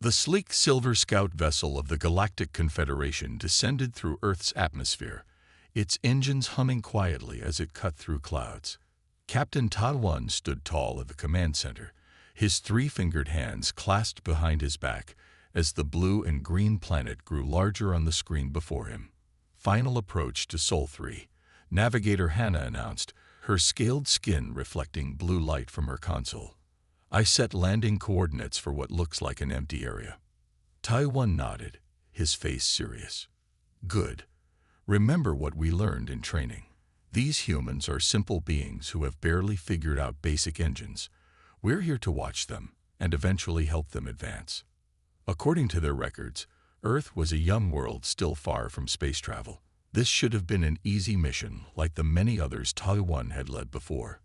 The sleek silver scout vessel of the Galactic Confederation descended through Earth's atmosphere, its engines humming quietly as it cut through clouds. Captain Taiwan stood tall at the command center, his three-fingered hands clasped behind his back as the blue and green planet grew larger on the screen before him. Final approach to Sol 3, Navigator Hannah announced, her scaled skin reflecting blue light from her console. I set landing coordinates for what looks like an empty area. Taiwan nodded, his face serious. Good. Remember what we learned in training. These humans are simple beings who have barely figured out basic engines. We're here to watch them and eventually help them advance. According to their records, Earth was a young world still far from space travel. This should have been an easy mission like the many others Taiwan had led before.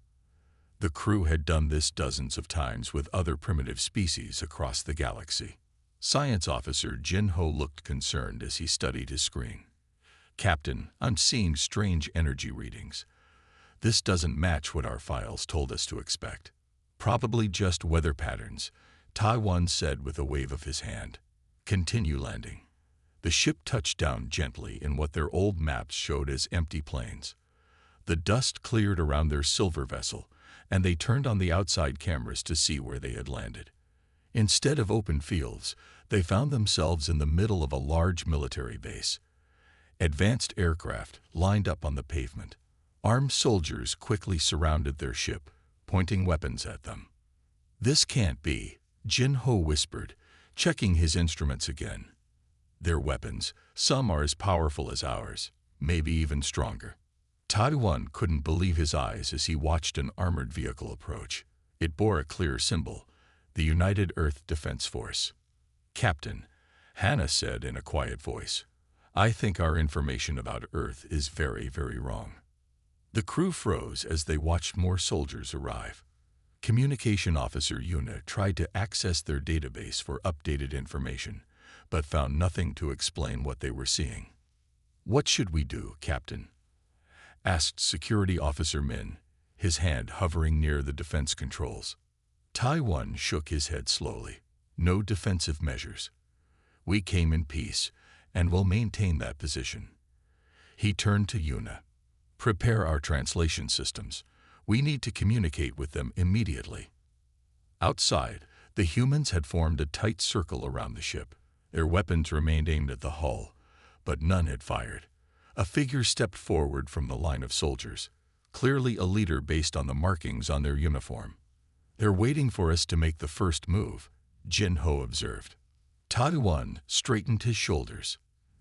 The crew had done this dozens of times with other primitive species across the galaxy. Science Officer Jin Ho looked concerned as he studied his screen. Captain, I'm seeing strange energy readings. This doesn't match what our files told us to expect. Probably just weather patterns, Taiwan said with a wave of his hand. Continue landing. The ship touched down gently in what their old maps showed as empty plains. The dust cleared around their silver vessel, and they turned on the outside cameras to see where they had landed. Instead of open fields, they found themselves in the middle of a large military base. Advanced aircraft lined up on the pavement. Armed soldiers quickly surrounded their ship, pointing weapons at them. This can't be, Jin Ho whispered, checking his instruments again. Their weapons, some are as powerful as ours, maybe even stronger. Taiwan couldn't believe his eyes as he watched an armored vehicle approach. It bore a clear symbol, the United Earth Defense Force. Captain, Hannah said in a quiet voice, I think our information about Earth is very, very wrong. The crew froze as they watched more soldiers arrive. Communication Officer Yuna tried to access their database for updated information, but found nothing to explain what they were seeing. What should we do, Captain? Asked Security Officer Min, his hand hovering near the defense controls. Taiwan shook his head slowly. No defensive measures. We came in peace, and will maintain that position. He turned to Yuna. Prepare our translation systems. We need to communicate with them immediately. Outside, the humans had formed a tight circle around the ship. Their weapons remained aimed at the hull, but none had fired. A figure stepped forward from the line of soldiers, clearly a leader based on the markings on their uniform. They're waiting for us to make the first move, Jin Ho observed. Taiwan straightened his shoulders.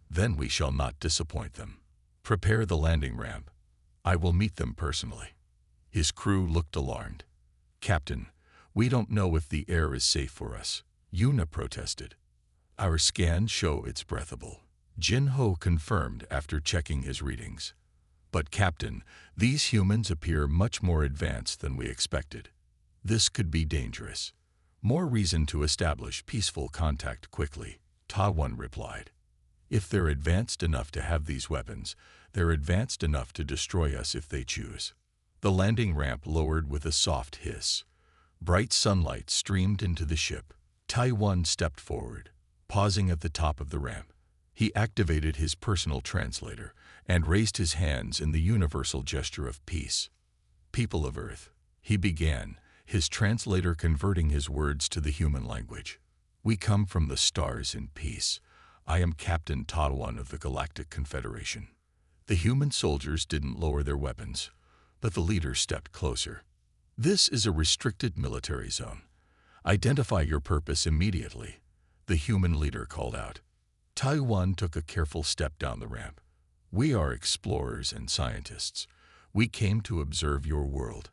Then we shall not disappoint them. Prepare the landing ramp. I will meet them personally. His crew looked alarmed. Captain, we don't know if the air is safe for us, Yuna protested. Our scans show it's breathable, Jin Ho confirmed after checking his readings. But Captain, these humans appear much more advanced than we expected. This could be dangerous. More reason to establish peaceful contact quickly, Taiwan replied. If they're advanced enough to have these weapons, they're advanced enough to destroy us if they choose. The landing ramp lowered with a soft hiss. Bright sunlight streamed into the ship. Taiwan stepped forward, pausing at the top of the ramp. He activated his personal translator and raised his hands in the universal gesture of peace. People of Earth, he began, his translator converting his words to the human language. We come from the stars in peace. I am Captain Taiwan of the Galactic Confederation. The human soldiers didn't lower their weapons, but the leader stepped closer. This is a restricted military zone. Identify your purpose immediately, the human leader called out. Taiwan took a careful step down the ramp. We are explorers and scientists. We came to observe your world.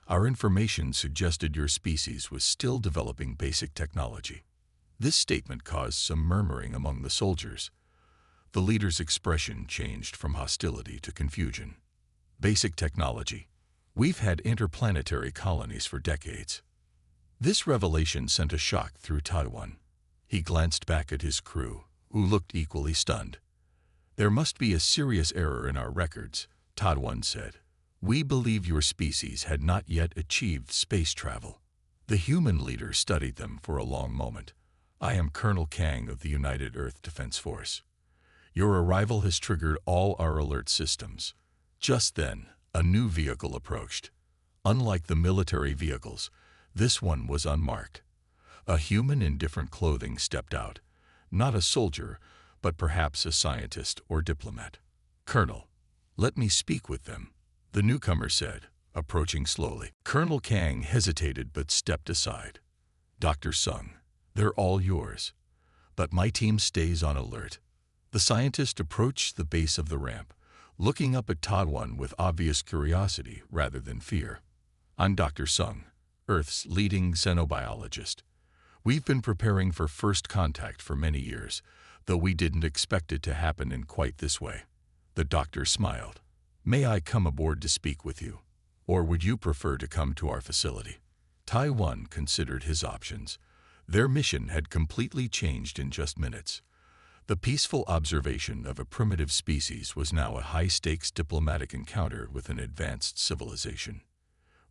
Our information suggested your species was still developing basic technology. This statement caused some murmuring among the soldiers. The leader's expression changed from hostility to confusion. Basic technology. We've had interplanetary colonies for decades. This revelation sent a shock through Taiwan. He glanced back at his crew, who looked equally stunned. There must be a serious error in our records, Taiwan said. We believe your species had not yet achieved space travel. The human leader studied them for a long moment. I am Colonel Kang of the United Earth Defense Force. Your arrival has triggered all our alert systems. Just then, a new vehicle approached. Unlike the military vehicles, this one was unmarked. A human in different clothing stepped out. Not a soldier, but perhaps a scientist or diplomat. Colonel, let me speak with them, the newcomer said, approaching slowly. Colonel Kang hesitated but stepped aside. Dr. Sung, they're all yours. But my team stays on alert. The scientist approached the base of the ramp, looking up at Tadwan with obvious curiosity rather than fear. I'm Dr. Sung, Earth's leading xenobiologist. We've been preparing for first contact for many years, though we didn't expect it to happen in quite this way. The doctor smiled. May I come aboard to speak with you? Or would you prefer to come to our facility? Taiwan considered his options. Their mission had completely changed in just minutes. The peaceful observation of a primitive species was now a high-stakes diplomatic encounter with an advanced civilization.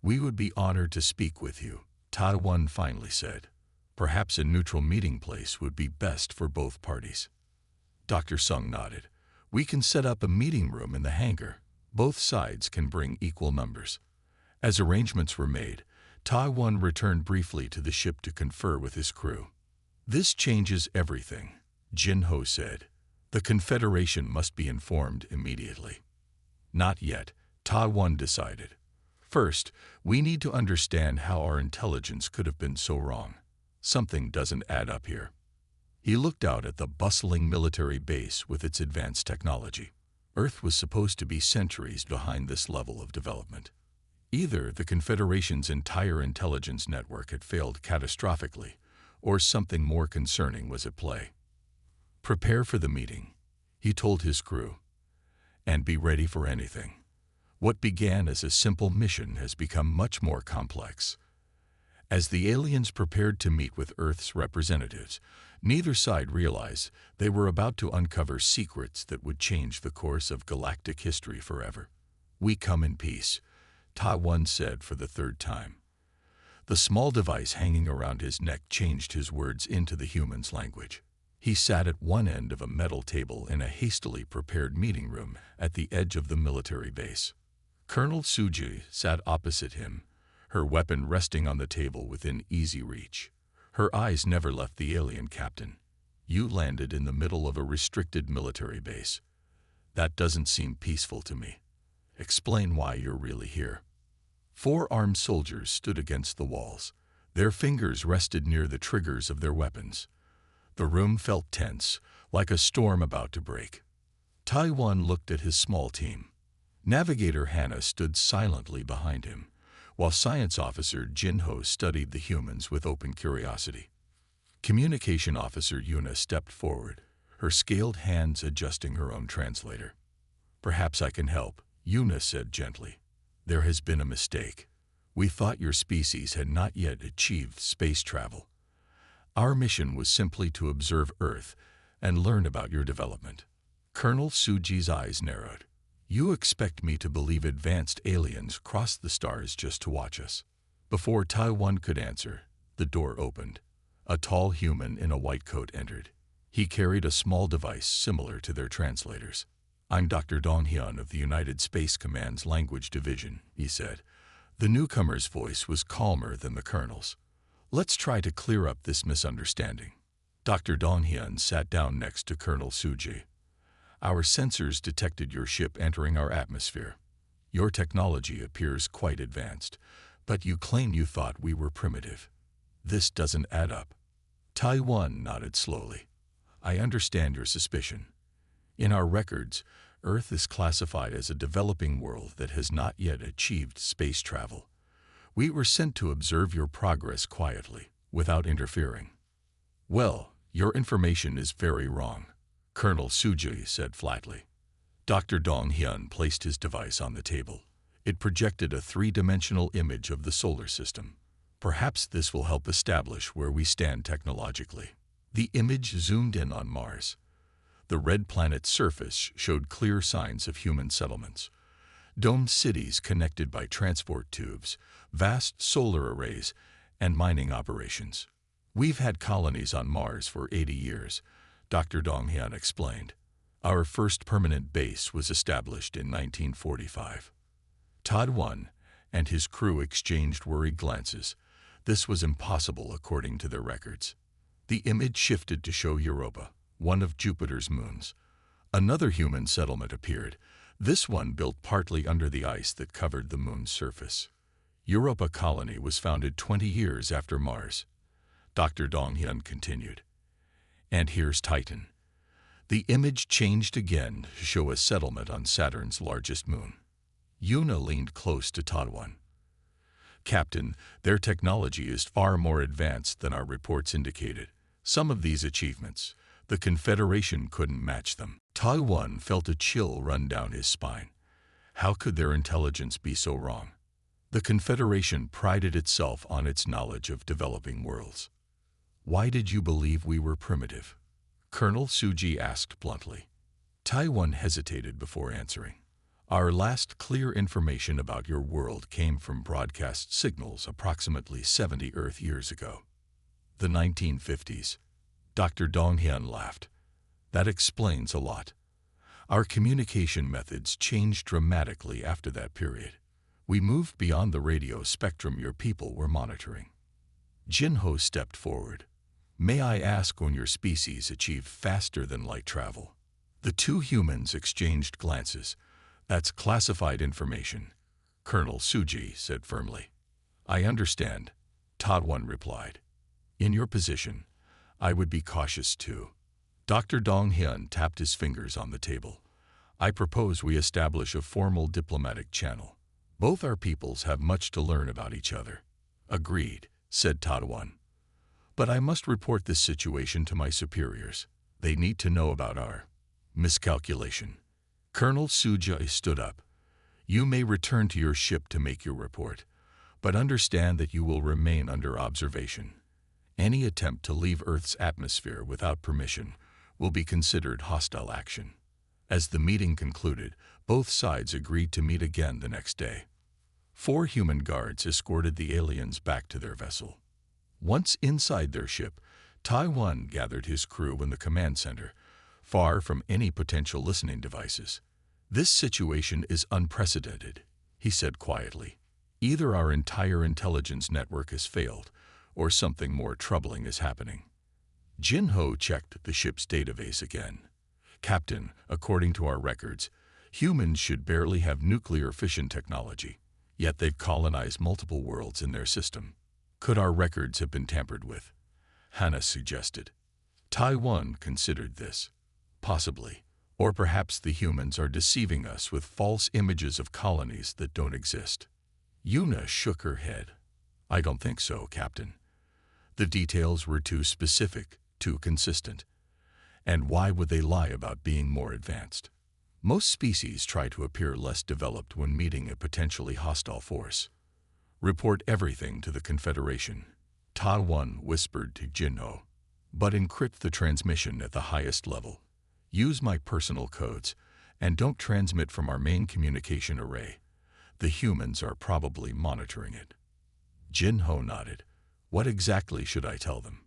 We would be honored to speak with you, Taiwan finally said. Perhaps a neutral meeting place would be best for both parties. Dr. Sung nodded. We can set up a meeting room in the hangar. Both sides can bring equal numbers. As arrangements were made, Taiwan returned briefly to the ship to confer with his crew. This changes everything, Jin Ho said. The Confederation must be informed immediately. Not yet, Taiwan decided. First, we need to understand how our intelligence could have been so wrong. Something doesn't add up here. He looked out at the bustling military base with its advanced technology. Earth was supposed to be centuries behind this level of development. Either the Confederation's entire intelligence network had failed catastrophically, or something more concerning was at play. Prepare for the meeting, he told his crew, and be ready for anything. What began as a simple mission has become much more complex. As the aliens prepared to meet with Earth's representatives, neither side realized they were about to uncover secrets that would change the course of galactic history forever. We come in peace, Taiwan said for the third time. The small device hanging around his neck changed his words into the human's language. He sat at one end of a metal table in a hastily prepared meeting room at the edge of the military base. Colonel Suji sat opposite him, her weapon resting on the table within easy reach. Her eyes never left the alien captain. You landed in the middle of a restricted military base. That doesn't seem peaceful to me. Explain why you're really here. 4 armed soldiers stood against the walls. Their fingers rested near the triggers of their weapons. The room felt tense, like a storm about to break. Taiwan looked at his small team. Navigator Hannah stood silently behind him, while Science Officer Jin Ho studied the humans with open curiosity. Communication Officer Yuna stepped forward, her scaled hands adjusting her own translator. Perhaps I can help, Yuna said gently. There has been a mistake. We thought your species had not yet achieved space travel. Our mission was simply to observe Earth and learn about your development. Colonel Suji's eyes narrowed. You expect me to believe advanced aliens crossed the stars just to watch us? Before Taiwan could answer, the door opened. A tall human in a white coat entered. He carried a small device similar to their translators. I'm Dr. Dong-hyun of the United Space Command's Language Division, he said. The newcomer's voice was calmer than the colonel's. Let's try to clear up this misunderstanding. Dr. Dong-hyun sat down next to Colonel Suji. Our sensors detected your ship entering our atmosphere. Your technology appears quite advanced, but you claim you thought we were primitive. This doesn't add up. Taiwan nodded slowly. I understand your suspicion. In our records, Earth is classified as a developing world that has not yet achieved space travel. We were sent to observe your progress quietly, without interfering. Well, your information is very wrong, Colonel Suji said flatly. Dr. Dong-hyun placed his device on the table. It projected a 3-dimensional image of the solar system. Perhaps this will help establish where we stand technologically. The image zoomed in on Mars. The red planet's surface showed clear signs of human settlements. Domed cities connected by transport tubes, vast solar arrays, and mining operations. We've had colonies on Mars for 80 years, Dr. Donghyun explained. Our first permanent base was established in 1945. Todd One and his crew exchanged worried glances. This was impossible according to their records. The image shifted to show Europa, one of Jupiter's moons. Another human settlement appeared, this one built partly under the ice that covered the moon's surface. Europa colony was founded 20 years after Mars. Dr. Donghyun continued. And here's Titan. The image changed again to show a settlement on Saturn's largest moon. Yuna leaned close to Tadwan. Captain, their technology is far more advanced than our reports indicated. Some of these achievements, the Confederation couldn't match them. Taiwan felt a chill run down his spine. How could their intelligence be so wrong? The Confederation prided itself on its knowledge of developing worlds. Why did you believe we were primitive? Colonel Suji asked bluntly. Taiwan hesitated before answering. Our last clear information about your world came from broadcast signals approximately 70 Earth years ago. The 1950s. Dr. Donghyun laughed. That explains a lot. Our communication methods changed dramatically after that period. We moved beyond the radio spectrum your people were monitoring. Jinho stepped forward. May I ask when your species achieved faster than light travel? The two humans exchanged glances. That's classified information, Colonel Suji said firmly. I understand, Tadwan replied. In your position, I would be cautious too. Dr. Donghyun tapped his fingers on the table. I propose we establish a formal diplomatic channel. Both our peoples have much to learn about each other. Agreed, said Tadwan. But I must report this situation to my superiors. They need to know about our miscalculation. Colonel Suji stood up. You may return to your ship to make your report, but understand that you will remain under observation. Any attempt to leave Earth's atmosphere without permission will be considered hostile action. As the meeting concluded, both sides agreed to meet again the next day. 4 human guards escorted the aliens back to their vessel. Once inside their ship, Taiwan gathered his crew in the command center, far from any potential listening devices. This situation is unprecedented, he said quietly. Either our entire intelligence network has failed, or something more troubling is happening. Jinho checked the ship's database again. Captain, according to our records, humans should barely have nuclear fission technology, yet they've colonized multiple worlds in their system. Could our records have been tampered with? Hannah suggested. Taiwan considered this. Possibly. Or perhaps the humans are deceiving us with false images of colonies that don't exist. Yuna shook her head. I don't think so, Captain. The details were too specific, too consistent. And why would they lie about being more advanced? Most species try to appear less developed when meeting a potentially hostile force. Report everything to the Confederation, Taiwan whispered to Jinho. But encrypt the transmission at the highest level. Use my personal codes, and don't transmit from our main communication array. The humans are probably monitoring it. Jinho nodded. What exactly should I tell them?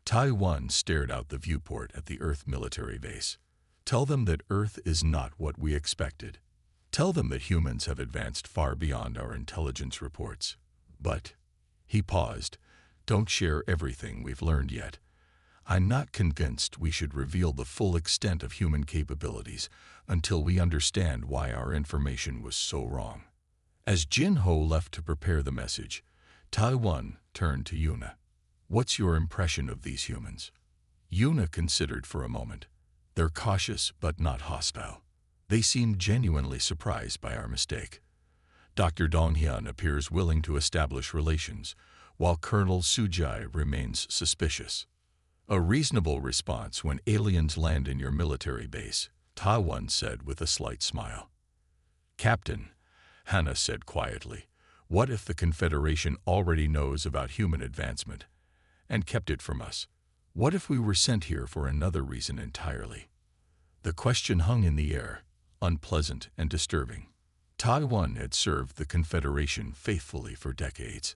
Taiwan stared out the viewport at the Earth military base. Tell them that Earth is not what we expected. Tell them that humans have advanced far beyond our intelligence reports. But, he paused, don't share everything we've learned yet. I'm not convinced we should reveal the full extent of human capabilities until we understand why our information was so wrong. As Jinho left to prepare the message, Taiwan turned to Yuna. What's your impression of these humans? Yuna considered for a moment. They're cautious but not hostile. They seem genuinely surprised by our mistake. Dr. Donghyun appears willing to establish relations, while Colonel Suji remains suspicious. A reasonable response when aliens land in your military base, Taiwan said with a slight smile. Captain, Hannah said quietly, what if the Confederation already knows about human advancement and kept it from us? What if we were sent here for another reason entirely? The question hung in the air, unpleasant and disturbing. Taiwan had served the Confederation faithfully for decades.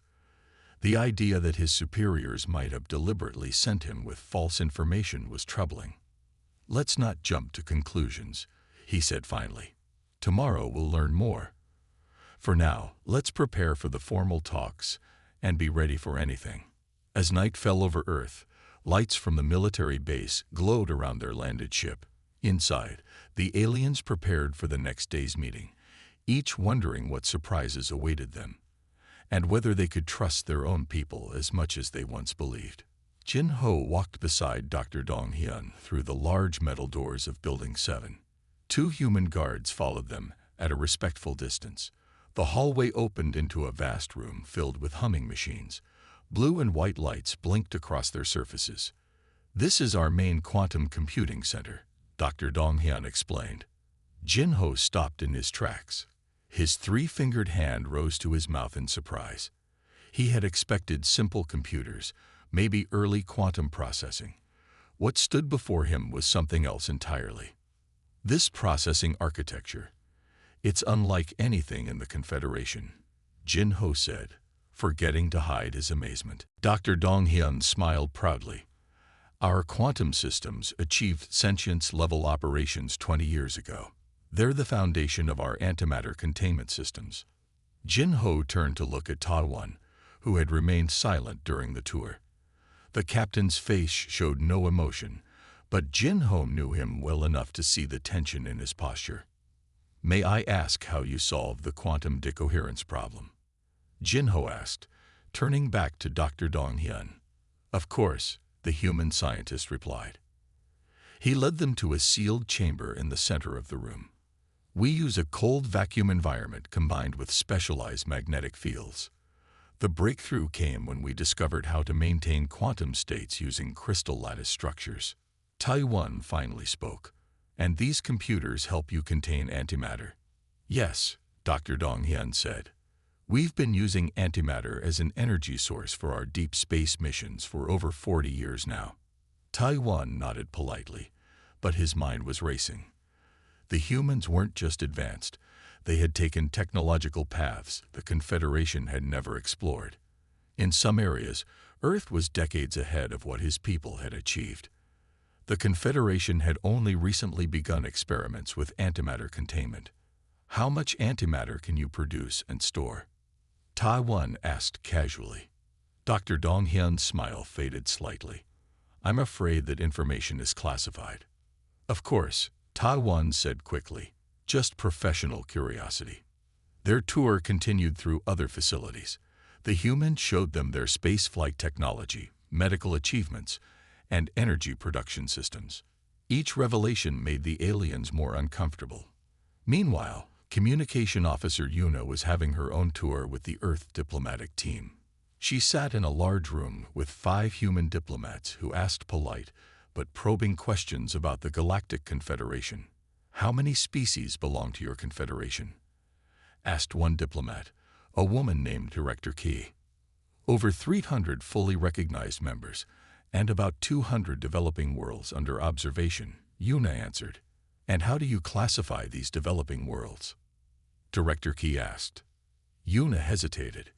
The idea that his superiors might have deliberately sent him with false information was troubling. "Let's not jump to conclusions," he said finally. "Tomorrow we'll learn more. For now, let's prepare for the formal talks and be ready for anything." As night fell over Earth, lights from the military base glowed around their landed ship. Inside, the aliens prepared for the next day's meeting, each wondering what surprises awaited them, and whether they could trust their own people as much as they once believed. Jin Ho walked beside Dr. Dong Hyun through the large metal doors of Building 7. Two human guards followed them at a respectful distance. The hallway opened into a vast room filled with humming machines. Blue and white lights blinked across their surfaces. "This is our main quantum computing center," Dr. Dong Hyun explained. Jin Ho stopped in his tracks. His three-fingered hand rose to his mouth in surprise. He had expected simple computers, maybe early quantum processing. What stood before him was something else entirely. This processing architecture, it's unlike anything in the Confederation, Jin Ho said, forgetting to hide his amazement. Dr. Dong Hyun smiled proudly. "Our quantum systems achieved sentience-level operations 20 years ago. They're the foundation of our antimatter containment systems." Jin Ho turned to look at Ta Wan, who had remained silent during the tour. The captain's face showed no emotion, but Jin Ho knew him well enough to see the tension in his posture. "May I ask how you solved the quantum decoherence problem?" Jin Ho asked, turning back to Dr. Dong Hyun. "Of course," the human scientist replied. He led them to a sealed chamber in the center of the room. "We use a cold vacuum environment combined with specialized magnetic fields. The breakthrough came when we discovered how to maintain quantum states using crystal lattice structures." Taiwan finally spoke. "And these computers help you contain antimatter?" "Yes," Dr. Dong Hyun said. "We've been using antimatter as an energy source for our deep space missions for over 40 years now." Taiwan nodded politely, but his mind was racing. The humans weren't just advanced. They had taken technological paths the Confederation had never explored. In some areas, Earth was decades ahead of what his people had achieved. The Confederation had only recently begun experiments with antimatter containment. "How much antimatter can you produce and store?" Taiwan asked casually. Dr. Dong Hyun's smile faded slightly. "I'm afraid that information is classified." "Of course," Taiwan said quickly, "just professional curiosity." Their tour continued through other facilities. The humans showed them their spaceflight technology, medical achievements, and energy production systems. Each revelation made the aliens more uncomfortable. Meanwhile, Communication Officer Yuna was having her own tour with the Earth diplomatic team. She sat in a large room with 5 human diplomats who asked polite but probing questions about the Galactic Confederation. "How many species belong to your confederation?" asked one diplomat, a woman named Director Key. "Over 300 fully recognized members, and about 200 developing worlds under observation," Yuna answered. "And how do you classify these developing worlds?" Director Key asked. Yuna hesitated.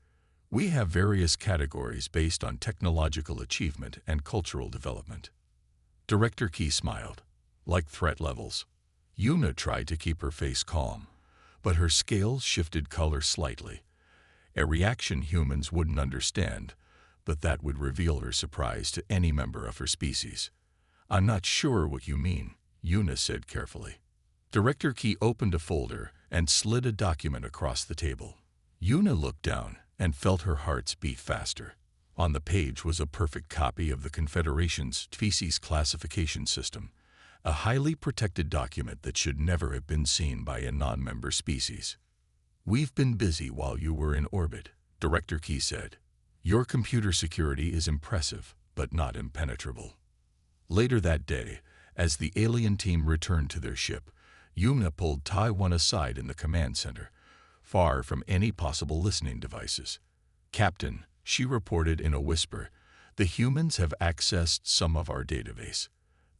"We have various categories based on technological achievement and cultural development." Director Key smiled. "Like threat levels?" Yuna tried to keep her face calm, but her scales shifted color slightly. A reaction humans wouldn't understand, but that would reveal her surprise to any member of her species. "I'm not sure what you mean," Yuna said carefully. Director Key opened a folder and slid a document across the table. Yuna looked down and felt her heart's beat faster. On the page was a perfect copy of the Confederation's species classification system, a highly protected document that should never have been seen by a non-member species. "We've been busy while you were in orbit," Director Key said. "Your computer security is impressive, but not impenetrable." Later that day, as the alien team returned to their ship, Yuna pulled Taiwan aside in the command center, far from any possible listening devices. "Captain," she reported in a whisper, "the humans have accessed some of our database.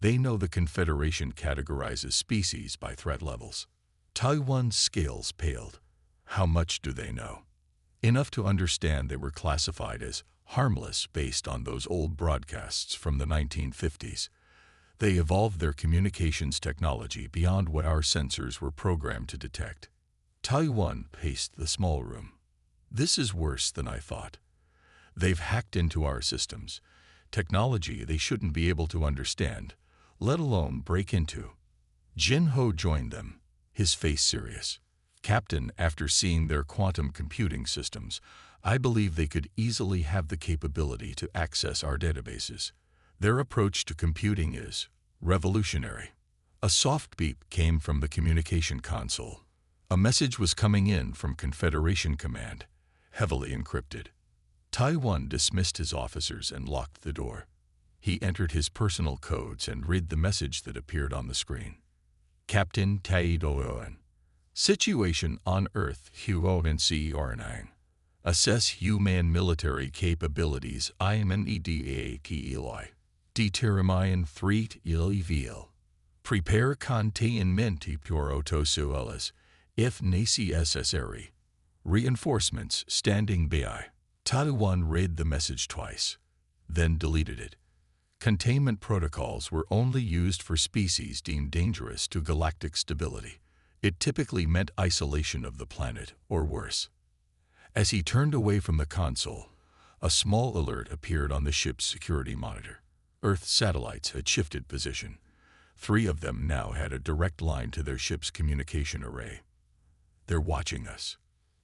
They know the Confederation categorizes species by threat levels." Taiwan's scales paled. "How much do they know?" "Enough to understand they were classified as harmless based on those old broadcasts from the 1950s. They evolved their communications technology beyond what our sensors were programmed to detect. Taiwan paced the small room. This is worse than I thought. They've hacked into our systems, technology they shouldn't be able to understand, let alone break into. Jin Ho joined them, his face serious. Captain, after seeing their quantum computing systems, I believe they could easily have the capability to access our databases. Their approach to computing is revolutionary. A soft beep came from the communication console. A message was coming in from Confederation Command, heavily encrypted. Taiwan dismissed his officers and locked the door. He entered his personal codes and read the message that appeared on the screen. Captain Taidoan. Situation on Earth Huovenc. Assess human military capabilities IMNEDA. Determine threat il. Prepare containment protosuelas, if necessary. Reinforcements standing by. Taiwan read the message twice, then deleted it. Containment protocols were only used for species deemed dangerous to galactic stability. It typically meant isolation of the planet, or worse. As he turned away from the console, a small alert appeared on the ship's security monitor. Earth satellites had shifted position. 3 of them now had a direct line to their ship's communication array. They're watching us,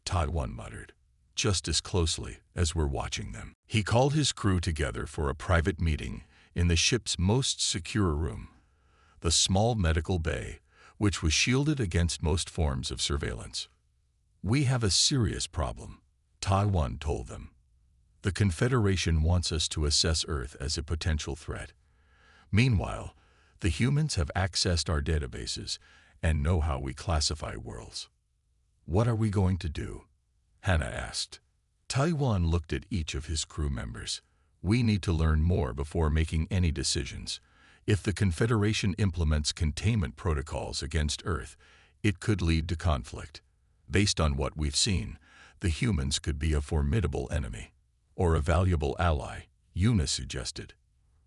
Taiwan muttered, just as closely as we're watching them. He called his crew together for a private meeting in the ship's most secure room, the small medical bay, which was shielded against most forms of surveillance. We have a serious problem, Taiwan told them. The Confederation wants us to assess Earth as a potential threat. Meanwhile, the humans have accessed our databases and know how we classify worlds. What are we going to do? Hannah asked. Taiwan looked at each of his crew members. We need to learn more before making any decisions. If the Confederation implements containment protocols against Earth, it could lead to conflict. Based on what we've seen, the humans could be a formidable enemy. Or a valuable ally, Yuna suggested.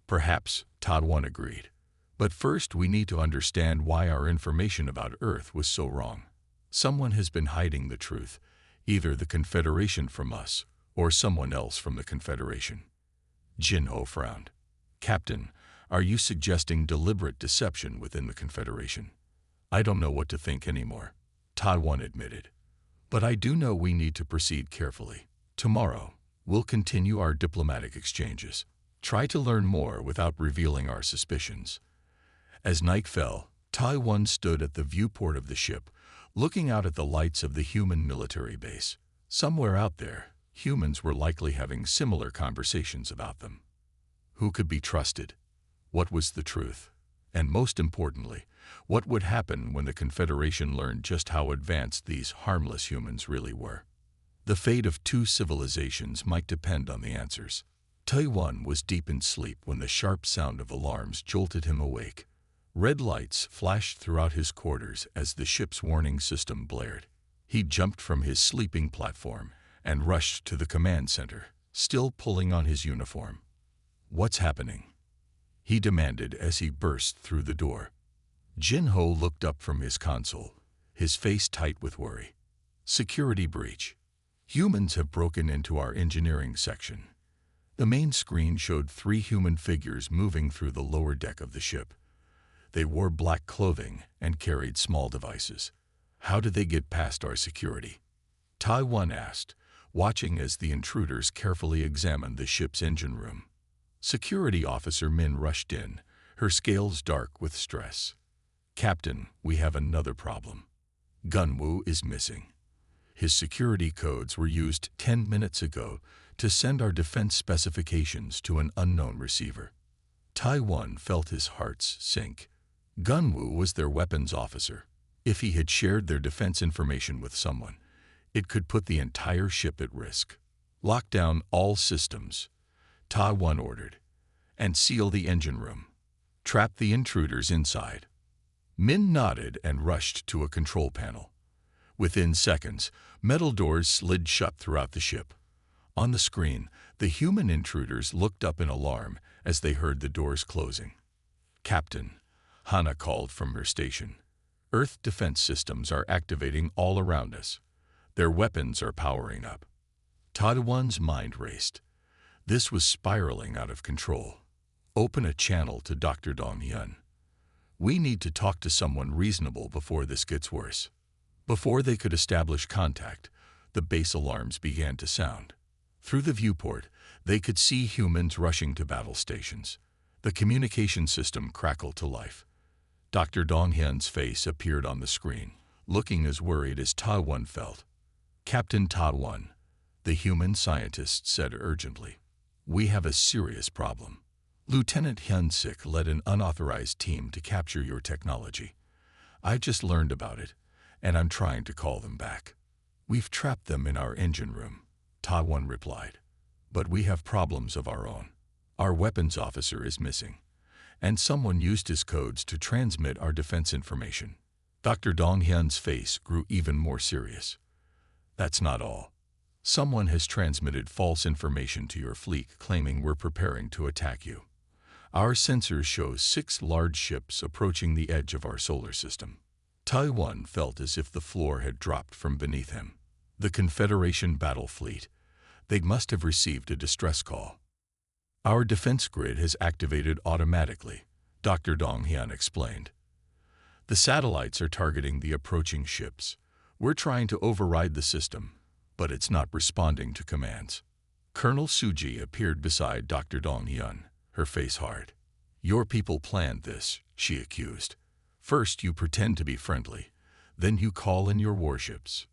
Perhaps, Taiwan agreed. But first we need to understand why our information about Earth was so wrong. Someone has been hiding the truth, either the Confederation from us, or someone else from the Confederation. Jin Ho frowned. Captain, are you suggesting deliberate deception within the Confederation? I don't know what to think anymore, Taiwan admitted. But I do know we need to proceed carefully. Tomorrow, we'll continue our diplomatic exchanges. Try to learn more without revealing our suspicions. As night fell, Taiwan stood at the viewport of the ship, looking out at the lights of the human military base. Somewhere out there, humans were likely having similar conversations about them. Who could be trusted? What was the truth? And most importantly, what would happen when the Confederation learned just how advanced these harmless humans really were? The fate of 2 civilizations might depend on the answers. Taiwan was deep in sleep when the sharp sound of alarms jolted him awake. Red lights flashed throughout his quarters as the ship's warning system blared. He jumped from his sleeping platform and rushed to the command center, still pulling on his uniform. What's happening? He demanded as he burst through the door. Jin Ho looked up from his console, his face tight with worry. Security breach. Humans have broken into our engineering section. The main screen showed 3 human figures moving through the lower deck of the ship. They wore black clothing and carried small devices. How did they get past our security? Taiwan asked, watching as the intruders carefully examined the ship's engine room. Security Officer Min rushed in, her scales dark with stress. Captain, we have another problem. Gunwoo is missing. His security codes were used 10 minutes ago to send our defense specifications to an unknown receiver. Taiwan felt his heart sink. Gunwoo was their weapons officer. If he had shared their defense information with someone, it could put the entire ship at risk. Lock down all systems, Taiwan ordered, and seal the engine room. Trap the intruders inside. Min nodded and rushed to a control panel. Within seconds, metal doors slid shut throughout the ship. On the screen, the human intruders looked up in alarm as they heard the doors closing. "Captain," Hannah called from her station. "Earth defense systems are activating all around us. Their weapons are powering up." Tadawan's mind raced. This was spiraling out of control. "Open a channel to Dr. Dong-hyun. We need to talk to someone reasonable before this gets worse." Before they could establish contact, the base alarms began to sound. Through the viewport, they could see humans rushing to battle stations. The communication system crackled to life. Dr. Dong-hyun's face appeared on the screen, looking as worried as Tadawan felt. "Captain Tadawan," the human scientist said urgently, "we have a serious problem. Lieutenant Hyun-sik led an unauthorized team to capture your technology. I just learned about it, and I'm trying to call them back. We've trapped them in our engine room," Tadawan replied. "But we have problems of our own. Our weapons officer is missing, and someone used his codes to transmit our defense information." Dr. Dong-hyun's face grew even more serious. "That's not all. Someone has transmitted false information to your fleet claiming we're preparing to attack you. Our sensors show 6 large ships approaching the edge of our solar system." Taiwan felt as if the floor had dropped from beneath him. The Confederation battle fleet. They must have received a distress call. "Our defense grid has activated automatically," Dr. Dong-hyun explained. "The satellites are targeting the approaching ships. We're trying to override the system, but it's not responding to commands." Colonel Suji appeared beside Dr. Dong-hyun, her face hard. "Your people planned this," she accused. "First you pretend to be friendly, then you call in your warships."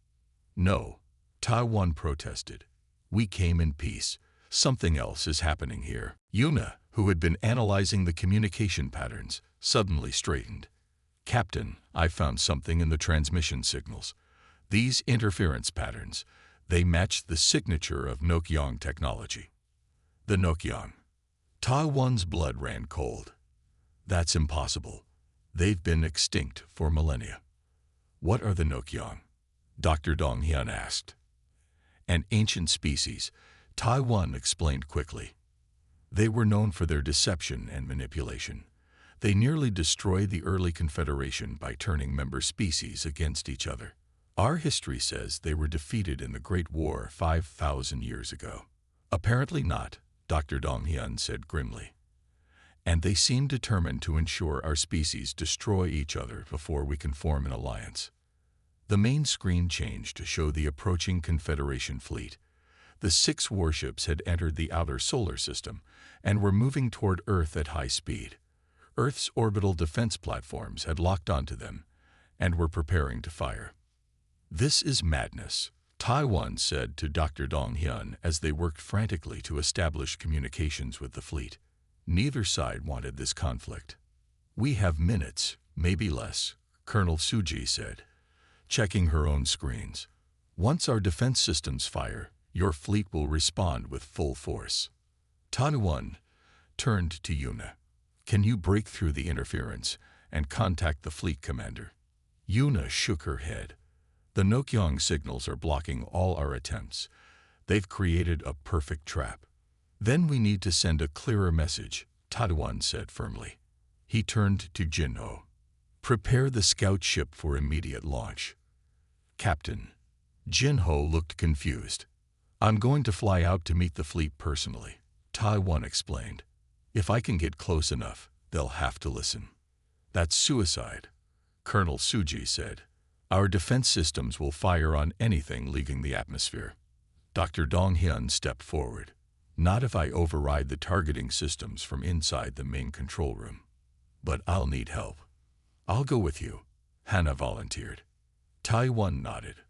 "No," Taiwan protested. "We came in peace. Something else is happening here." Yuna, who had been analyzing the communication patterns, suddenly straightened. "Captain, I found something in the transmission signals. These interference patterns, they match the signature of Nokyong technology." "The Nokyong." Taiwan's blood ran cold. "That's impossible. They've been extinct for millennia." "What are the Nokyong?" Dr. Dong-hyun asked. "An ancient species," Taiwan explained quickly. "They were known for their deception and manipulation. They nearly destroyed the early Confederation by turning member species against each other. Our history says they were defeated in the Great War 5,000 years ago." "Apparently not," Dr. Dong-hyun said grimly. "And they seem determined to ensure our species destroy each other before we can form an alliance." The main screen changed to show the approaching Confederation fleet. The 6 warships had entered the outer solar system and were moving toward Earth at high speed. Earth's orbital defense platforms had locked onto them and were preparing to fire. "This is madness," Taiwan said to Dr. Dong-hyun as they worked frantically to establish communications with the fleet. Neither side wanted this conflict. "We have minutes, maybe less," Colonel Suji said, checking her own screens. "Once our defense systems fire, your fleet will respond with full force." Taiwan turned to Yuna. "Can you break through the interference and contact the fleet commander?" Yuna shook her head. "The Nokyong signals are blocking all our attempts. They've created a perfect trap." "Then we need to send a clearer message," Taiwan said firmly. He turned to Jinho. "Prepare the scout ship for immediate launch." "Captain." Jinho looked confused. "I'm going to fly out to meet the fleet personally," Taiwan explained. "If I can get close enough, they'll have to listen." "That's suicide," Colonel Suji said. "Our defense systems will fire on anything leaving the atmosphere." Dr. Dong-hyun stepped forward. "Not if I override the targeting systems from inside the main control room. But I'll need help." "I'll go with you," Hannah volunteered. Taiwan nodded.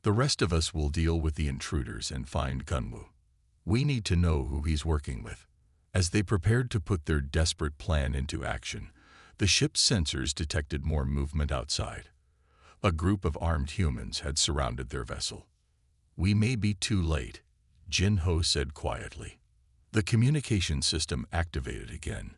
"The rest of us will deal with the intruders and find Gunwoo. We need to know who he's working with." As they prepared to put their desperate plan into action, the ship's sensors detected more movement outside. A group of armed humans had surrounded their vessel. "We may be too late," Jinho said quietly. The communication system activated again.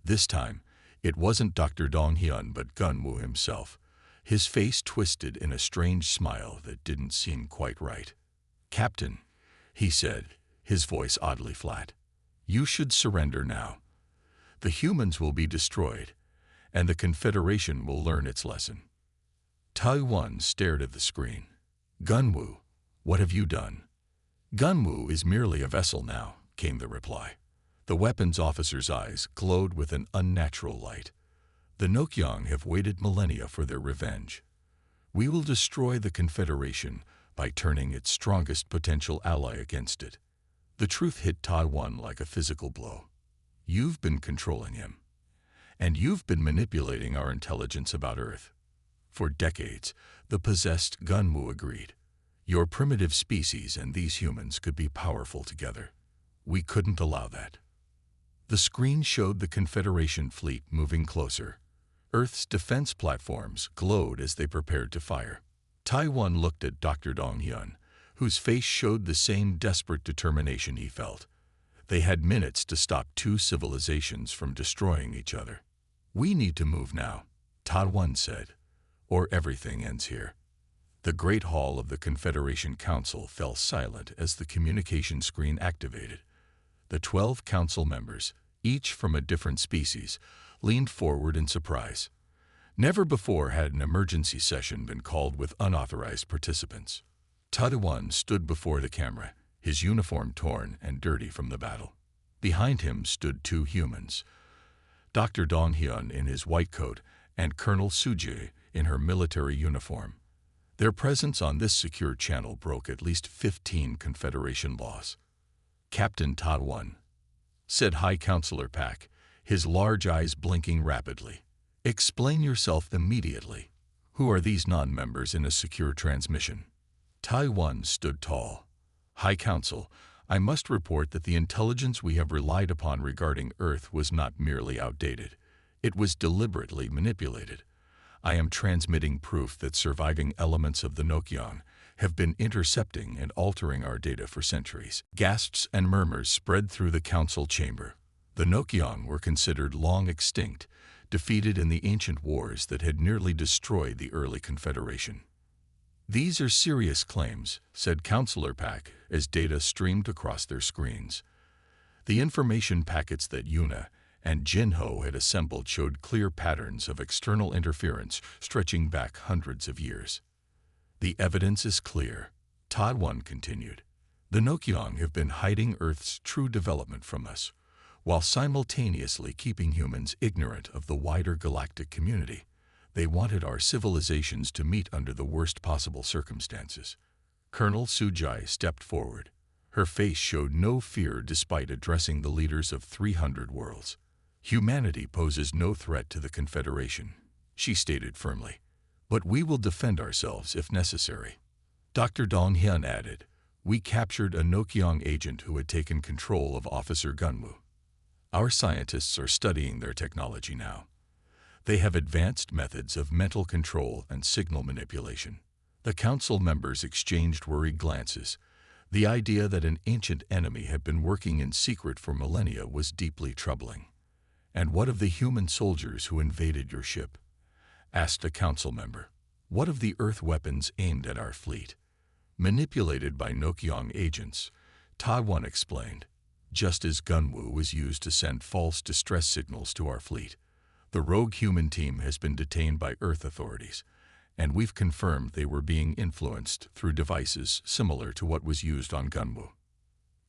This time, it wasn't Dr. Dong-hyun but Gunwoo himself, his face twisted in a strange smile that didn't seem quite right. "Captain, he said, his voice oddly flat. You should surrender now. The humans will be destroyed, and the Confederation will learn its lesson. Taiwan stared at the screen. Gunwu, what have you done? Gunwu is merely a vessel now, came the reply. The weapons officer's eyes glowed with an unnatural light. The Nokyang have waited millennia for their revenge. We will destroy the Confederation by turning its strongest potential ally against it. The truth hit Taiwan like a physical blow. You've been controlling him. And you've been manipulating our intelligence about Earth. For decades, the possessed Gunwu agreed. Your primitive species and these humans could be powerful together. We couldn't allow that. The screen showed the Confederation fleet moving closer. Earth's defense platforms glowed as they prepared to fire. Taiwan looked at Dr. Donghyun, whose face showed the same desperate determination he felt. They had minutes to stop two civilizations from destroying each other. We need to move now, Taiwan said, or everything ends here. The Great Hall of the Confederation Council fell silent as the communication screen activated. The 12 council members, each from a different species, leaned forward in surprise. Never before had an emergency session been called with unauthorized participants. Taiwan stood before the camera, his uniform torn and dirty from the battle. Behind him stood two humans, Dr. Donghyun in his white coat and Colonel Suji in her military uniform. Their presence on this secure channel broke at least 15 Confederation laws. Captain Taiwan, said High Counselor Pak, his large eyes blinking rapidly. Explain yourself immediately. Who are these non-members in a secure transmission? Taiwan stood tall. High Council, I must report that the intelligence we have relied upon regarding Earth was not merely outdated. It was deliberately manipulated. I am transmitting proof that surviving elements of the Nokyang have been intercepting and altering our data for centuries. Gasps and murmurs spread through the council chamber. The Nokyang were considered long extinct, defeated in the ancient wars that had nearly destroyed the early Confederation. These are serious claims, said Counselor Pak as data streamed across their screens. The information packets that Yuna and Jinho had assembled showed clear patterns of external interference stretching back hundreds of years. The evidence is clear, Taiwan continued. The Nokyang have been hiding Earth's true development from us, while simultaneously keeping humans ignorant of the wider galactic community. They wanted our civilizations to meet under the worst possible circumstances. Colonel Sujai stepped forward. Her face showed no fear despite addressing the leaders of 300 worlds. Humanity poses no threat to the Confederation, she stated firmly. But we will defend ourselves if necessary. Dr. Donghyun added, we captured a Nokyang agent who had taken control of Officer Gunwu. Our scientists are studying their technology now. They have advanced methods of mental control and signal manipulation. The council members exchanged worried glances. The idea that an ancient enemy had been working in secret for millennia was deeply troubling. And what of the human soldiers who invaded your ship? Asked a council member. What of the Earth weapons aimed at our fleet? Manipulated by Nokyang agents, Taiwan explained. Just as Gunwu was used to send false distress signals to our fleet. The rogue human team has been detained by Earth authorities, and we've confirmed they were being influenced through devices similar to what was used on Gunwu.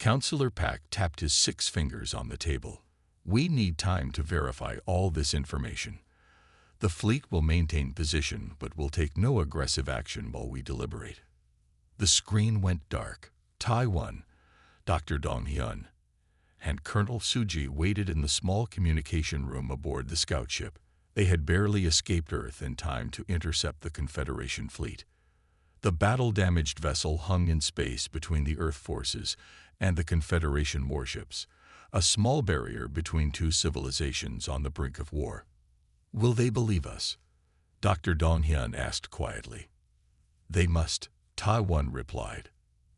Counselor Pak tapped his 6 fingers on the table. We need time to verify all this information. The fleet will maintain position but will take no aggressive action while we deliberate. The screen went dark. Taiwan, Dr. Donghyun, and Colonel Suji waited in the small communication room aboard the scout ship. They had barely escaped Earth in time to intercept the Confederation fleet. The battle-damaged vessel hung in space between the Earth forces and the Confederation warships, a small barrier between two civilizations on the brink of war. Will they believe us? Dr. Donghyun asked quietly. They must, Taiwan replied.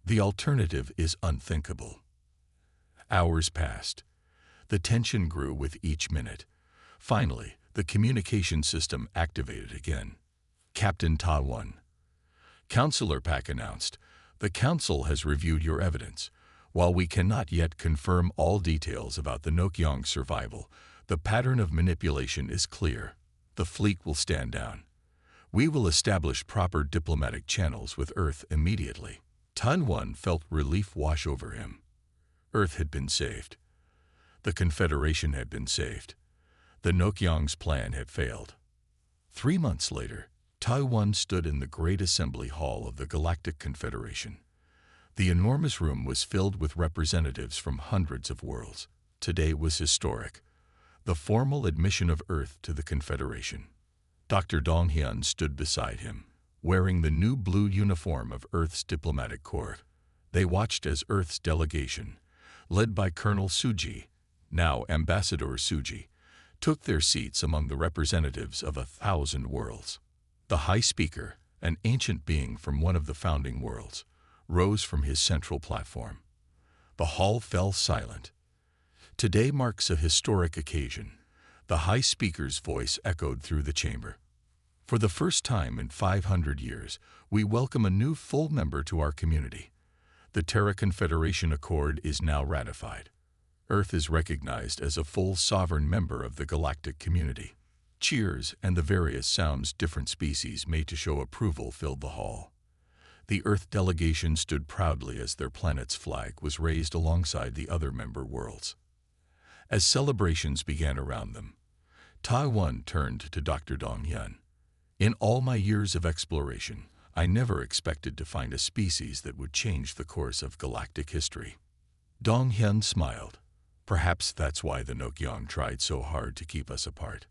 The alternative is unthinkable. Hours passed. The tension grew with each minute. Finally, the communication system activated again. Captain Taiwan. Counselor Pak announced, the Council has reviewed your evidence. While we cannot yet confirm all details about the Nokyong's survival, the pattern of manipulation is clear. The fleet will stand down. We will establish proper diplomatic channels with Earth immediately. Taiwan felt relief wash over him. Earth had been saved. The Confederation had been saved. The Nokyong's plan had failed. 3 months later, Taiwan stood in the great assembly hall of the Galactic Confederation. The enormous room was filled with representatives from hundreds of worlds. Today was historic. The formal admission of Earth to the Confederation. Dr. Dong Hyun stood beside him, wearing the new blue uniform of Earth's diplomatic corps. They watched as Earth's delegation, led by Colonel Suji, now Ambassador Suji, took their seats among the representatives of 1,000 worlds. The High Speaker, an ancient being from one of the founding worlds, rose from his central platform. The hall fell silent. Today marks a historic occasion. The High Speaker's voice echoed through the chamber. For the first time in 500 years, we welcome a new full member to our community. The Terra Confederation Accord is now ratified. Earth is recognized as a full sovereign member of the galactic community. Cheers and the various sounds different species made to show approval filled the hall. The Earth delegation stood proudly as their planet's flag was raised alongside the other member worlds. As celebrations began around them, Taiwan turned to Dr. Dong Hyun. In all my years of exploration, I never expected to find a species that would change the course of galactic history. Dong Hyun smiled. Perhaps that's why the Nokyong tried so hard to keep us apart.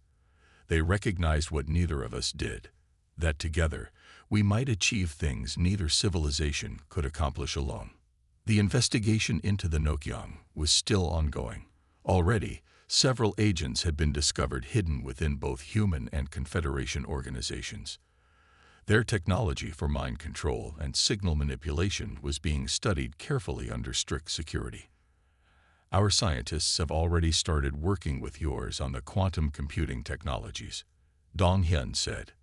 They recognized what neither of us did, that together we might achieve things neither civilization could accomplish alone. The investigation into the Nokyong was still ongoing. Already, several agents had been discovered hidden within both human and Confederation organizations. Their technology for mind control and signal manipulation was being studied carefully under strict security. Our scientists have already started working with yours on the quantum computing technologies, Dong Hyun said.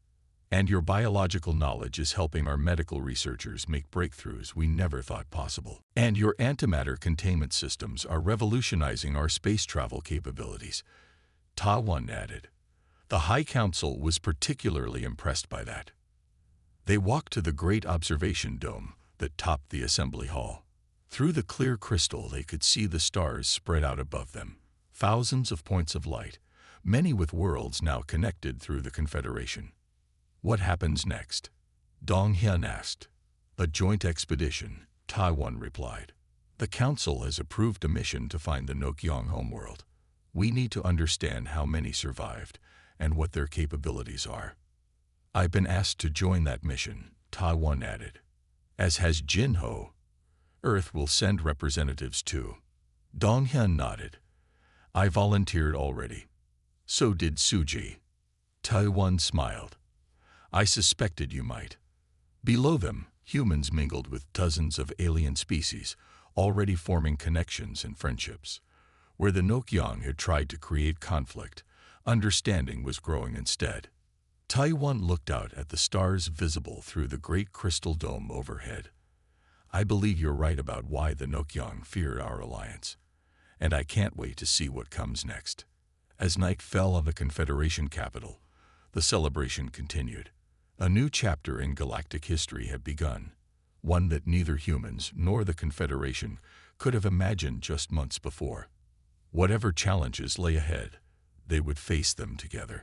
And your biological knowledge is helping our medical researchers make breakthroughs we never thought possible. And your antimatter containment systems are revolutionizing our space travel capabilities, Taiwan added. The High Council was particularly impressed by that. They walked to the great observation dome that topped the assembly hall. Through the clear crystal they could see the stars spread out above them, thousands of points of light, many with worlds now connected through the Confederation. What happens next? Dong Hyun asked. A joint expedition, Taiwan replied. The Council has approved a mission to find the Nokyong homeworld. We need to understand how many survived and what their capabilities are. I've been asked to join that mission, Taiwan added. As has Jin Ho. Earth will send representatives too. Dong Hyun nodded. I volunteered already. So did Suji. Taiwan smiled. I suspected you might. Below them, humans mingled with dozens of alien species, already forming connections and friendships. Where the Nokyong had tried to create conflict, understanding was growing instead. Taiwan looked out at the stars visible through the great crystal dome overhead. I believe you're right about why the Nokyong feared our alliance, and I can't wait to see what comes next. As night fell on the Confederation capital, the celebration continued. A new chapter in galactic history had begun, one that neither humans nor the Confederation could have imagined just months before. Whatever challenges lay ahead, they would face them together.